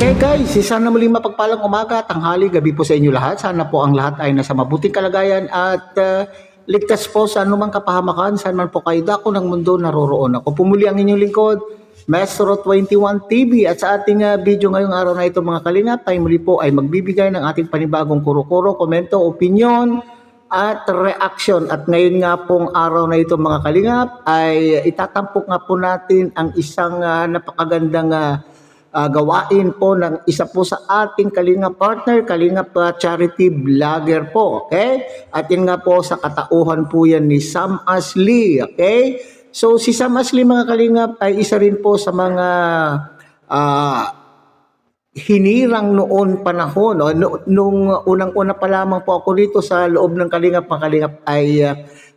Okay guys, sana muling mapagpalang umaga, tanghali, gabi po sa inyo lahat. Sana po ang lahat ay nasa mabuting kalagayan at ligtas po sa anumang kapahamakan. Saan man po kayo dako ng mundo naroroon. Ako pumuli ang inyong lingkod, Maestro 21 TV. At sa ating video ngayong araw na ito mga kalingap, tayo muli po ay magbibigay ng ating panibagong kuro-kuro, komento, opinion at reaction. At ngayon nga pong araw na ito mga kalingap ay itatampok nga po natin ang isang napakagandang gawain po ng isa po sa ating Kalingap partner, Kalingap charity vlogger po, okay? At yun nga po sa katauhan po yan ni Sam Ashley, okay? So si Sam Ashley mga Kalingap ay isa rin po sa mga hinirang noon panahon, no? Nung unang-una pa lamang po ako dito sa loob ng Kalingap, mga Kalingap ay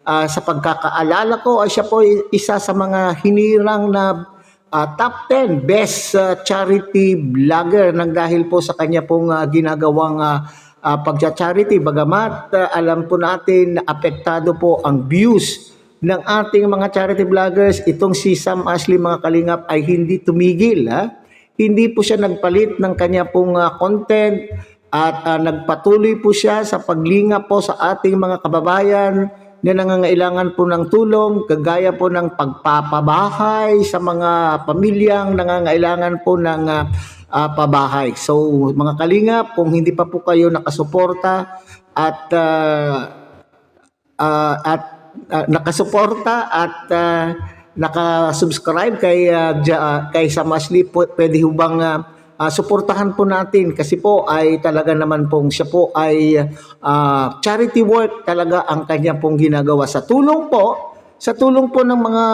sa pagkakaalala ko ay siya po isa sa mga hinirang na top 10 best charity vlogger nang dahil po sa kanya pong ginagawang pagcha-charity. Bagamat alam po natin na apektado po ang views ng ating mga charity vloggers, itong si Sam Ashley mga Kalingap ay hindi tumigil. Hindi po siya nagpalit ng kanya pong content at nagpatuloy po siya sa paglingap po sa ating mga kababayan na nangangailangan po ng tulong, kagaya po ng pagpapabahay sa mga pamilyang nangangailangan po ng pabahay. So mga Kalingap, kung hindi pa po kayo nakasuporta at nakasubscribe kay Sam Ashley, pwede hubang suportahan po natin kasi po ay talaga naman pong siya po ay charity work talaga ang kanya pong ginagawa sa tulong po ng mga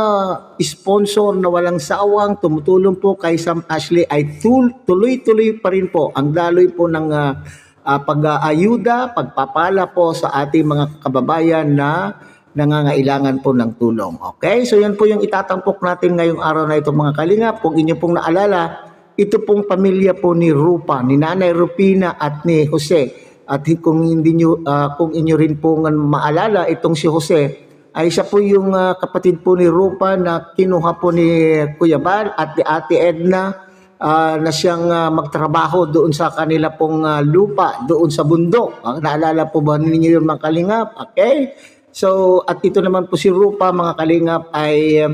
sponsor na walang sawang tumutulong po kay Sam Ashley ay tuloy-tuloy pa rin po ang daloy po ng pag-aayuda, pagpapala po sa ating mga kababayan na nangangailangan po ng tulong. Okay? So yan po yung itatampok natin ngayong araw na ito mga Kalingap. Kung inyo pong naalala, ito pong pamilya po ni Rupa, ni Nanay Rupina at ni Jose. At kung inyo rin po maalala, itong si Jose ay siya po yung kapatid po ni Rupa na kinuha po ni Kuya Bal at ni Ate Edna na siyang magtrabaho doon sa kanila pong lupa, doon sa bundok. Naalala po ba ninyo yung mga Kalingap? Okay? So, at ito naman po si Rupa, mga Kalingap, ay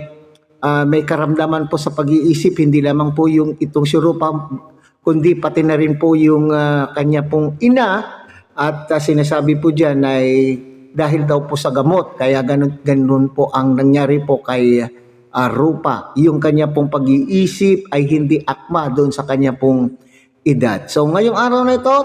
may karamdaman po sa pag-iisip, hindi lamang po yung itong si Rupa, kundi pati na rin po yung kanya pong ina. At sinasabi po dyan ay dahil daw po sa gamot, kaya ganun po ang nangyari po kay Rupa. Yung kanya pong pag-iisip ay hindi akma doon sa kanya pong edad. So ngayong araw na ito,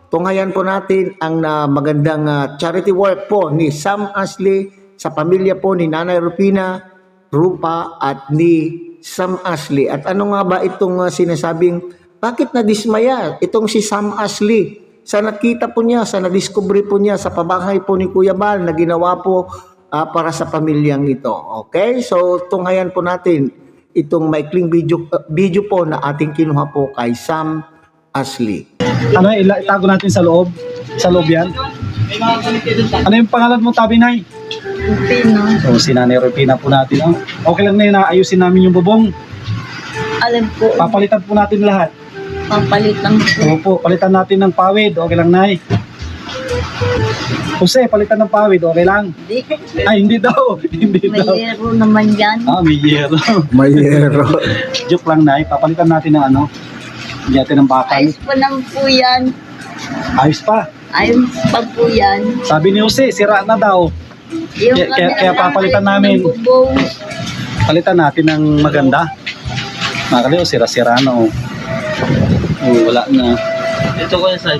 tunghayan po natin ang magandang charity work po ni Sam Ashley sa pamilya po ni Nanay Rupina, Rupa at ni Sam Ashley. At ano nga ba itong sinasabing bakit nadismaya itong si Sam Ashley sa nakita po niya, sa nadiscovery po niya sa pabahay po ni Kuya Bal na ginawa po para sa pamilyang ito. Okay? So tunghayan po natin itong maikling video po na ating kinuha po kay Sam Ashley. Ano, itago natin sa loob? Sa loob yan? Ano yung pangalan mo, Tabinay? Rupina. So, si Nanay Rupina po natin. Oh. Okay lang na yun, ayusin namin yung bubong. Alam po. Papalitan po natin lahat. Papalitan po. Opo, palitan natin ng pawid. Okay lang, Nay. Jose, palitan ng pawid. Okay lang? Hindi. Ay, hindi daw. Hindi May daw. yero naman yan. May yero. Mayero. Joke lang, Nay. Papalitan natin ng ano. Hindi natin ng bakal. Ayos pa lang po yan. Ayos pa. Ayos pa po yan. Sabi ni Jose, sira na daw. Yung Kaya papalitan namin. Palitan natin ng maganda. Nakaliw, sira-sira na. Oh, wala na. Ito ko sa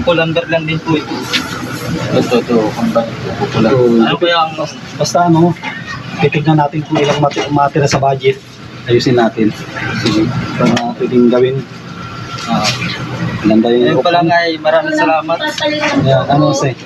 kulamber lang din po ito. Ito, kukulang. Ano kaya ang Basta ano, titignan natin kung ilang matira sa budget. Ayusin natin. Sige, para pwedeng gawin. Ganda yung Ayun pa lang ay maraming salamat. Yan, ano say?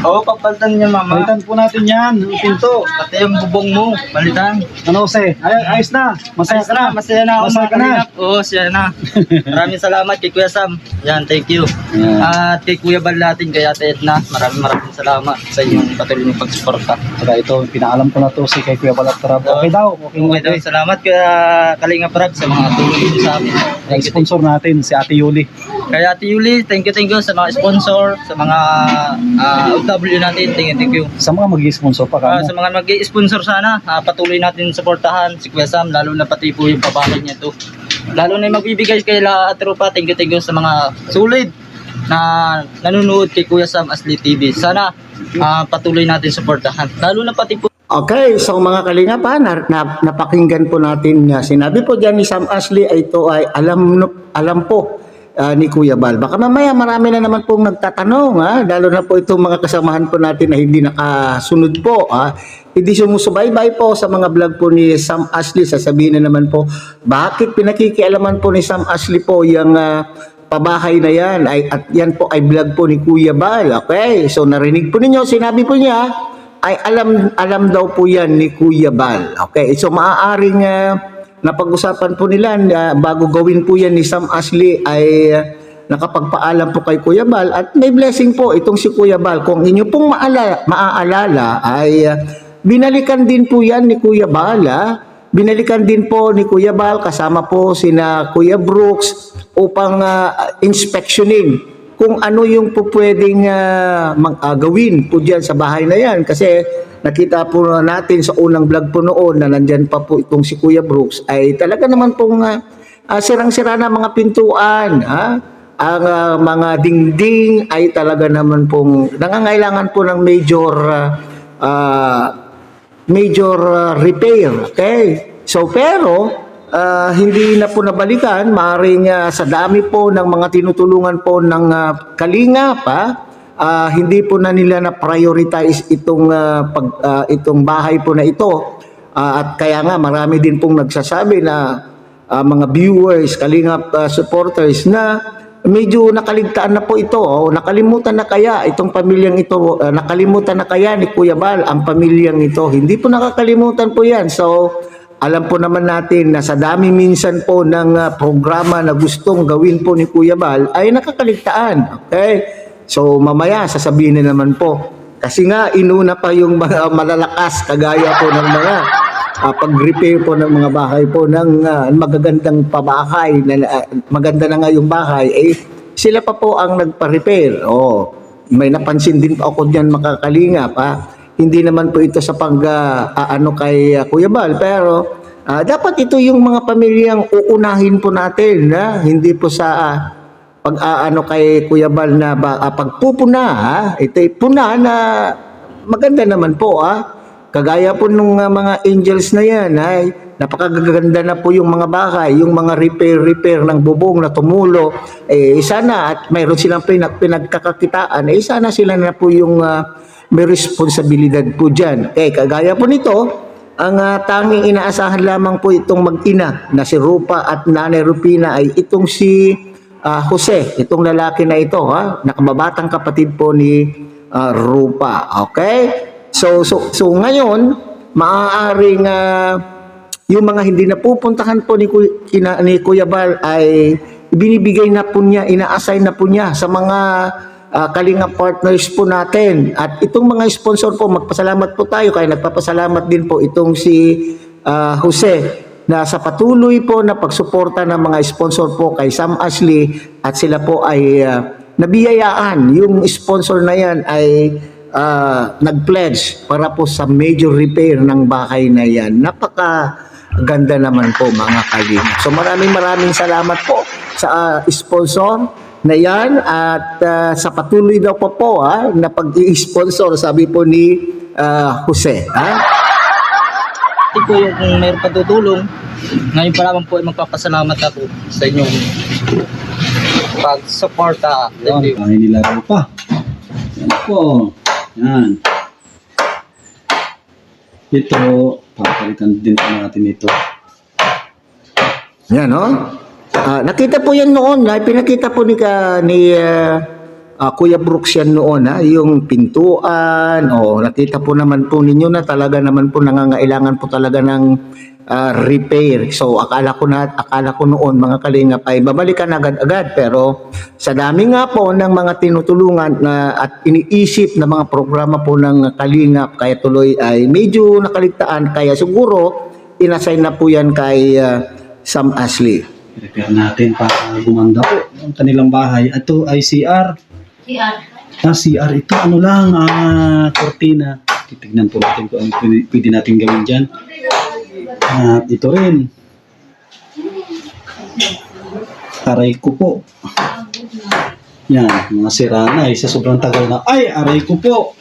Oo, papalitan niya mama. Palitan po natin yan, yung pinto. Pati yung bubong mo, palitan. Ano say? Ayos na. Masaya ka na. Masaya na ako Masaya mga ka na. kalingap. Oo, siya na. Maraming salamat kay Kuya Sam. Yan, thank you. Yan. At kay Kuya Balatin, kay Ate Edna, maraming salamat sa inyong patuloy ng pagsuporta. Saka ito, pinaalam ko na to si kay Kuya Balat-Tarab. Okay daw. Okay, Okay daw, salamat Kuya Kalingap Rab sa mga tulong dito sa amin. Ang sponsor natin, si Ate Yuli. Kay Ate Yuli, thank you sa mga sponsor, sa mga OFW natin, thank you. Sa mga mag-sponsor pa ka Sa mga mag-sponsor sana, patuloy natin suportahan si Kuya Sam, lalo na pati po yung pabahay niya to. Lalo na yung magbibigay kay La Tropa, thank you sa mga sulit na nanonood kay Kuya Sam Asli TV. Sana patuloy natin suportahan, lalo na pati po. Okay, so mga kalingap napakinggan po natin na sinabi po dyan ni Sam Ashley ay ito ay alam po ni Kuya Bal. Baka mamaya marami na naman pong nagtatanong, lalo na po itong mga kasamahan po natin na hindi nakasunod po. Hindi sumusubaybay po sa mga vlog po ni Sam Ashley. Sasabihin na naman po, bakit pinakikialaman po ni Sam Ashley po yung pabahay na yan at yan po ay vlog po ni Kuya Bal. Okay, so narinig po ninyo, sinabi po niya, ay alam daw po yan ni Kuya Bal. Okay, so maaaring napag-usapan po nila bago gawin po yan ni Sam Ashley ay nakapagpaalam po kay Kuya Bal at may blessing po itong si Kuya Bal. Kung inyo pong maaalala ay binalikan din po yan ni Kuya Bal. Binalikan din po ni Kuya Bal kasama po sina Kuya Brooks upang inspeksyonin kung ano yung po pwedeng gawin po dyan sa bahay na yan. Kasi nakita po natin sa unang vlog po noon na nandyan pa po itong si Kuya Brooks ay talaga naman pong sirang-sira na mga pintuan. Ang mga dingding ay talaga naman pong nangangailangan po ng major repair. Okay? So pero hindi na po nabalikan, maaaring sa dami po ng mga tinutulungan po ng Kalingap, hindi po na nila na prioritize itong bahay po na ito. At kaya nga marami din pong nagsasabi na mga viewers, Kalingap supporters na medyo nakaligtaan na po ito. Nakalimutan na kaya itong pamilyang ito, nakalimutan na kaya ni Kuya Bal ang pamilyang ito. Hindi po nakakalimutan po yan. So alam po naman natin na sa dami minsan po ng programa na gustong gawin po ni Kuya Bal ay nakakaligtaan. Okay? So mamaya sasabihin na naman po. Kasi nga inuna pa yung mga malalakas kagaya po ng mga pag-repair po ng mga bahay po ng magagandang pabahay. Maganda na nga yung bahay. Sila pa po ang nagpa-repair. May napansin din pa ako dyan makakalingap. Hindi naman po ito sa kay Kuya Bal, pero dapat ito yung mga pamilyang uunahin po natin, hindi po sa kay Kuya Bal na pagpupuna, ito ay puna na maganda naman po. Kagaya po nung mga angels na yan, ay napakaganda na po yung mga bahay, yung mga repair ng bubong na tumulo. Sana at mayroon silang pinagkakakitaan, sana sila na po yung may responsibilidad po dyan. Kagaya po nito, ang tanging inaasahan lamang po itong mag-ina na si Rupa at Nanay Rupina ay itong si Jose, itong lalaki na ito, nakababatang kapatid po ni Rupa. Okay? So ngayon, maaaring yung mga hindi napupuntahan po ni Kuya Bal ay binibigay na po niya, ina-assign na po niya sa mga Kalingap partners po natin. At itong mga sponsor po, magpasalamat po tayo. Kaya nagpapasalamat din po itong si Jose na sa patuloy po na pagsuporta ng mga sponsor po kay Sam Ashley at sila po ay nabiyayaan. Yung sponsor na yan ay nag-pledge para po sa major repair ng bahay na yan. Napakaganda naman po mga Kalingap. So maraming salamat po sa sponsor na yan at sa patuloy daw po na pag-i-sponsor, sabi po ni Jose. Ito po yung mayroon patutulong. Ngayon pa naman po ay magpapasalamat ako sa inyong pag-suporta. Yan, tayo nilaro pa. Yan po. Yan. Ito, papalitan din po natin ito. Yan, Nakita po yan noon, pinakita po ni Kuya Brooks yan noon, yung pintuan. Nakita po naman po ninyo na talaga naman po nangangailangan po talaga ng repair. So akala ko noon mga kalingap ay babalikan agad-agad, pero sa dami nga po ng mga tinutulungan at iniisip na mga programa po ng kalingap, kaya tuloy ay medyo nakaligtaan, kaya siguro inassign na po yan kay Sam Ashley. Repair natin para gumanda po ang kanilang bahay. Ito ay CR. CR ito, ano lang, kortina. Titignan po natin kung ano pwede natin gawin dyan. At ito rin. Aray ko po. Yan, mga sira na. Sa sobrang tagal na. Ay, aray ko po.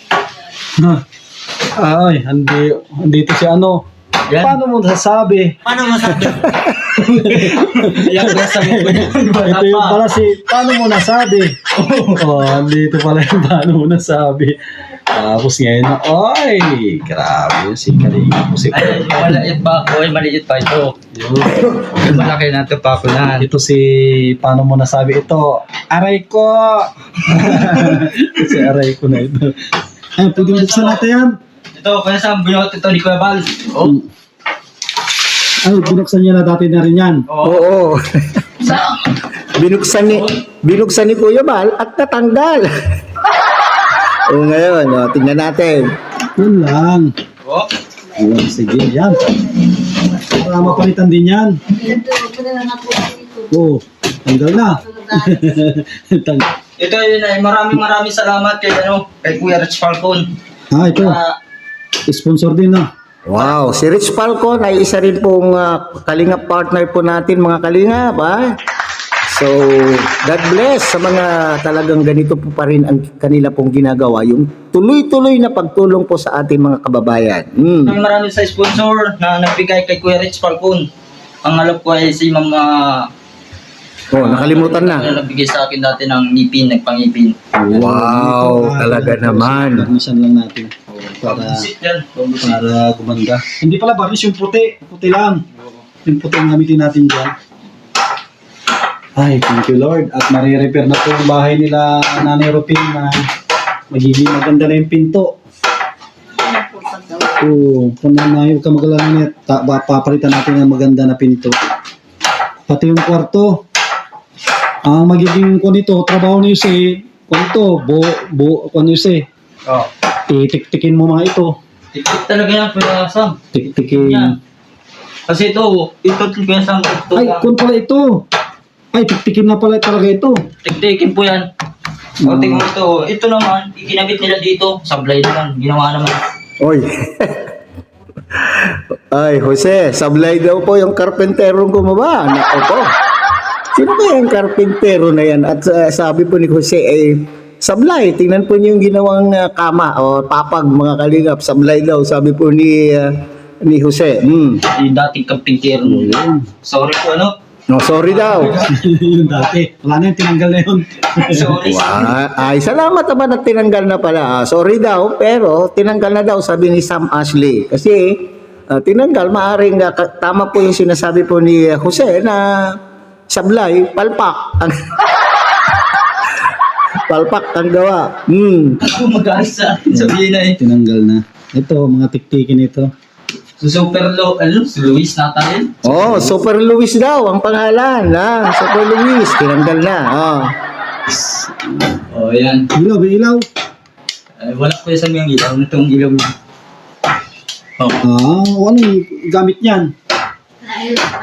Ay, andito si ano. Yan. Paano mo nasasabi? Paano masabi? Yan, sabi ko yan. Ito yung pala paano mo nasabi? Dito pala yung paano mo nasabi. Tapos ngayon na, ay, grabe si Kalinga po si Ay, maliit pa ako. Ay, maliit pa ito. Malaki na ito pa ako na. Ito si, paano mo nasabi ito? Aray ko! Si aray ko na ito. Ay, pwede buksan natin yan. Ito, kaya sa binot ito ni Kuya Val. Ay, binuksan niya na dati na rin yan. Oo. binuksan ni Kuya Bal at natanggal. Ngayon, tingnan natin. Yun lang. Oh. Ayun, sige, yan. Para mapalitan din yan. Tanggal na. Ito yun ay maraming salamat kay Kuya Rich Falcon. Ito. Sponsor din na. Wow, si Rich Falcon ay isa rin pong kalingap partner po natin mga kalingap. So, God bless sa mga talagang ganito po pa rin ang kanila pong ginagawa. Yung tuloy-tuloy na pagtulong po sa ating mga kababayan. Maraming sa sponsor na nagbigay kay Kuya Rich Falcon. Ang alam ko ay si Ma'am Nakalimutan na. nagbigay sa akin dati ng ngipin, nagpangipin. Wow, talaga naman. Barnisan lang natin. Para gumanda. Hindi pala barnis yung puti. Puti lang. Yung puti ang gamitin natin dyan. Ay, thank you Lord. At marirepair na po yung bahay nila Nanay Rupin na magiging maganda na yung pinto. Kung huwag ka magalangan papalitan natin ng maganda na pinto. Pati yung kwarto. Ang magiging nito, trabaho niyo si titik-tikin mo mga ito. Tik-tik talaga yan, Kuya Sam. Tik-tikin. Yan. Kasi ito Kuya Sam. Ay, kung pala ito. Ay, tiktikin na pala talaga ito. Tik-tikin po yan. O, tingnan mo ito. Ito naman, ikinabit nila dito. Sablay naman, ginawa naman. Oy. Ay, Jose, sablay daw po yung karpenterong gumawa. Nako po. Sino ba yung karpentero na yan? At sabi po ni Jose, sablay. Tingnan po niyo yung ginawang kama o papag mga kalingap. Sablay daw, sabi po ni Jose. Yung dating karpentero. Sorry po, Sorry daw. Yung dati. Wala na yun, tinanggal na yun. Sorry. Ay, salamat naman at tinanggal na pala. Sorry daw, pero tinanggal na daw, sabi ni Sam Ashley. Kasi tinanggal, maaring tama po yung sinasabi po ni Jose na sablay, palpak. Palpak ang gawa. Ako mag-aas sa akin, sabihin na Tinanggal na. Ito, mga tiktikin ito. Super Luis natin. Super Luis daw ang pangalan. Super Luis, tinanggal na. Yan. Ilaw. Wala ko sa mga ilaw. Itong ilaw niya. Anong gamit niyan?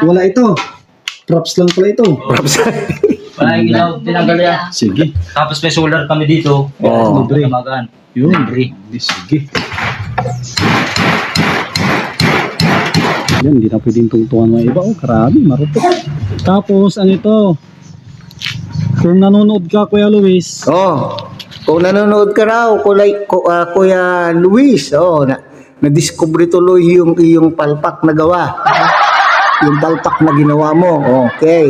Wala ito. Props lang pala ito. Wala yung ilaw. Tinanggal yan. Sige. Tapos may solar kami dito. Libre. Tamagan. Yun. Sige. Yan, hindi na pwedeng tungtungan mga iba. Grabe, marutot. Tapos, ano ito? Kung nanonood ka, Kuya Luis. Kung nanonood ka raw, Kuya Luis, na-discover tuloy yung iyong palpak na gawa. Yung palpak na ginawa mo. Okay.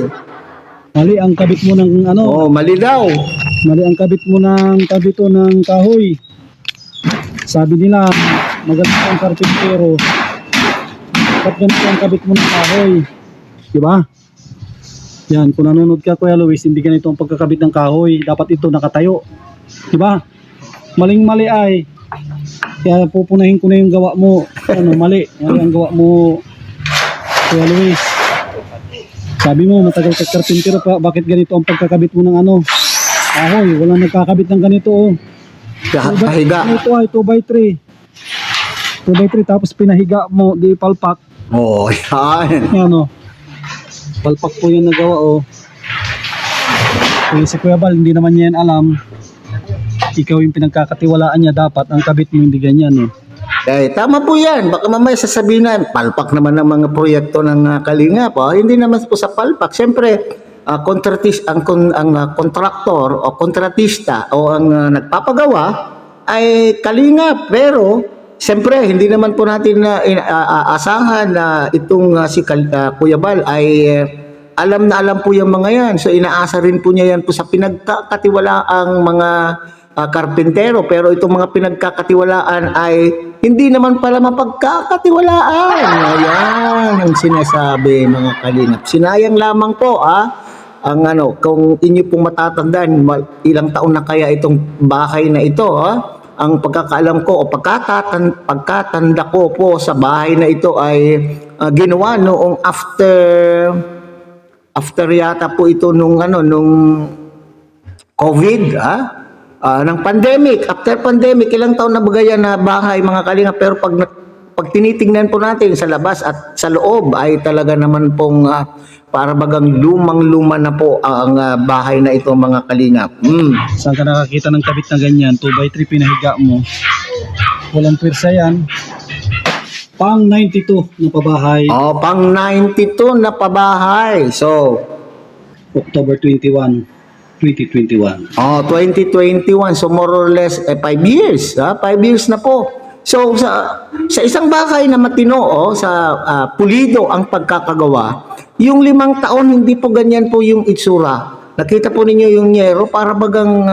Mali ang kabit mo ng ano? Mali daw. Mali ang kabit mo ng kabito ng kahoy. Sabi nila, maganda ang karpintero. Ba't ganito ang kabit mo ng kahoy? Diba? Yan, kung nanonood ka Kuya Luis, hindi ganito ang pagkakabit ng kahoy. Dapat ito nakatayo. Diba? Maling-mali ay. Kaya pupunahin ko na yung gawa mo. Ano, mali. Mali ang gawa mo, Kuya Luis. Sabi mo, matagal ka karpintero pa. Bakit ganito ang pagkakabit mo ng ano? Kahoy, walang nagkakabit ng ganito oh. Pahiga. Ito ay 2x3. 2x3 tapos pinahiga mo, di palpak. Oh, yan. Ano? Palpak po yung nagawa oh. Kaya si Kuya Bal, hindi naman niya yan alam. Ikaw yung pinagkakatiwalaan niya, dapat ang kabit mo hindi ganyan eh. Tama po yan. Baka mamaya sasabihin na, palpak naman ng mga proyekto ng Kalingap. Hindi naman po sa palpak. Siyempre, kontraktor o kontratista o ang nagpapagawa ay Kalingap. Pero, siyempre, hindi naman po natin asahan na itong si Kuya Bal ay alam na alam po yung mga yan. So, inaasa rin po niya yan po sa pinagkakatiwalaang mga karpintero, pero itong mga pinagkakatiwalaan ay hindi naman pala mapagkakatiwalaan. Ayan ang sinasabi mga Kalingap. Sinayang lamang po ang kung inyo pong matatandaan, ilang taon na kaya itong bahay na ito ang pagkakaalam ko o pagkatanda ko po sa bahay na ito ay ginawa noong after yata po ito nung COVID ng pandemic. After pandemic, ilang taon na bagay na bahay mga Kalingap, pero pag tinitingnan po natin sa labas at sa loob ay talaga naman pong para bagang lumang-luma na po ang bahay na ito mga Kalingap. Saan ka nakakita ng kabit na ganyan? 2x3 pinahiga mo. Walang pwersa yan. Pang 92 na pabahay. Pang 92 na pabahay. So, October 21, 2021. 2021. So, more or less 5 years. 5 years na po. So, sa isang bahay na matino, sa pulido ang pagkakagawa, yung 5 taon, hindi po ganyan po yung itsura. Nakita po ninyo yung yero, para bagang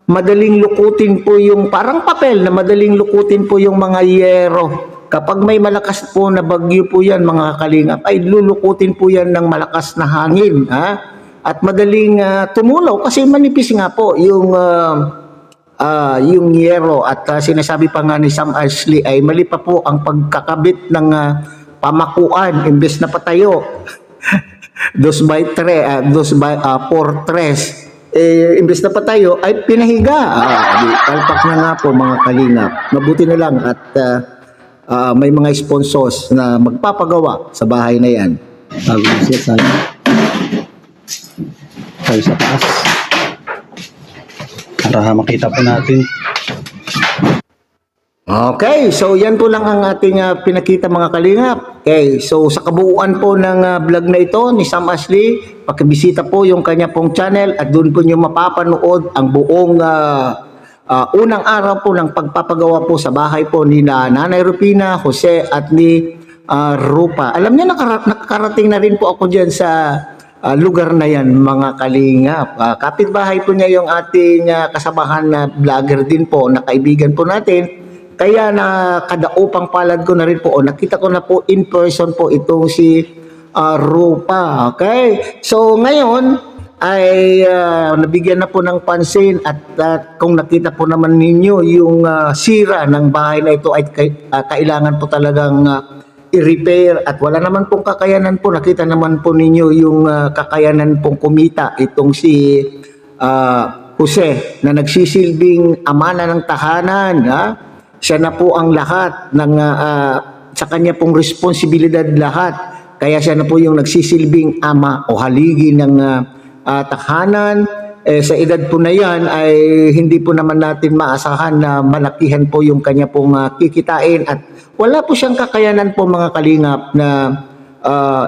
madaling lukutin po yung, parang papel na madaling lukutin po yung mga yero. Kapag may malakas po na bagyo po yan, mga Kalingap, ay lulukutin po yan ng malakas na hangin. At madaling tumulaw kasi manipis nga po yung yero. At sinasabi pa nga ni Sam Ashley ay mali pa po ang pagkakabit ng pamakuan imbes na patayo. 2x3, 4-3. Imbes na patayo ay pinahiga. Palpak na nga po mga Kalingap. Mabuti na lang at may mga sponsors na magpapagawa sa bahay na yan. Bago siya tayo sa taas. Para makita po natin. Okay, so yan po lang ang ating pinakita mga Kalingap. Okay, so sa kabuuan po ng vlog na ito ni Sam Ashley, pakibisita po yung kanya pong channel at doon po nyo mapapanood ang buong unang araw po ng pagpapagawa po sa bahay po ni Nanay Rupina, Jose at ni Rupa. Alam niyo, nakakarating na rin po ako dyan sa lugar na yan mga Kalingap. Kapitbahay po niya yung ating kasamahan na vlogger din po, na kaibigan po natin. Kaya kadaupang palad ko na rin po, nakita ko na po in person po itong si Rupa. Okay? So ngayon ay nabigyan na po ng pansin at kung nakita po naman ninyo yung sira ng bahay na ito ay kailangan po talagang i-repair at wala naman pong kakayanan po. Nakita naman po ninyo yung kakayanan pong kumita itong si Jose na nagsisilbing ama na ng tahanan. Siya na po ang lahat ng sa kanya pong responsibilidad lahat. Kaya siya na po yung nagsisilbing ama o haligi ng tahanan. Sa edad po na yan ay hindi po naman natin maasahan na malakihan po yung kanya pong kikitain at wala po siyang kakayanan po mga Kalingap na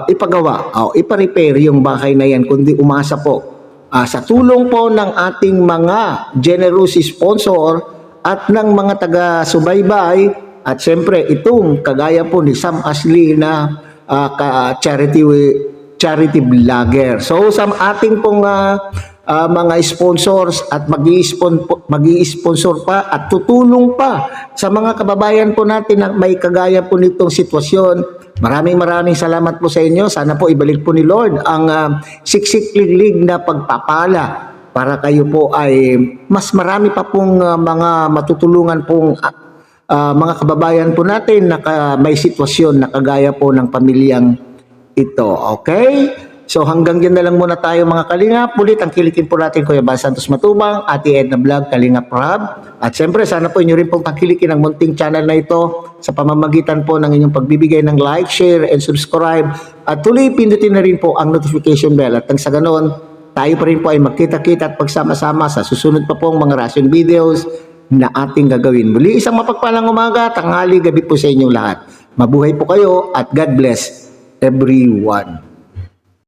ipagawa o ipa-repair yung bahay na yan, kundi umasa po sa tulong po ng ating mga generous sponsor at ng mga taga-subaybay at syempre itong kagaya po ni Sam Ashley na charity vlogger. So sa ating pong mga sponsors at mag-i-sponsor pa at tutulong pa sa mga kababayan po natin na may kagaya po nitong sitwasyon Maraming salamat po sa inyo. Sana po ibalik po ni Lord ang siksik-liglig na pagpapala para kayo po ay mas marami pa pong mga matutulungan pong mga kababayan po natin na may sitwasyon na kagaya po ng pamilyang ito. Okay? So hanggang dyan na lang muna tayo mga kalingap. Ulit ang kilikin po natin Kuya Bal Santos Matubang, Ate Edna Vlog, Kalingap Rob. At syempre sana po inyo rin pong tangkilikin ang munting channel na ito sa pamamagitan po ng inyong pagbibigay ng like, share, and subscribe. At tuloy pindutin na rin po ang notification bell. At sa ganoon, tayo pa rin po ay magkita-kita at pagsama-sama sa susunod pa pong mga ration videos na ating gagawin. Muli isang mapagpalang umaga, tanghali, gabi po sa inyong lahat. Mabuhay po kayo at God bless everyone.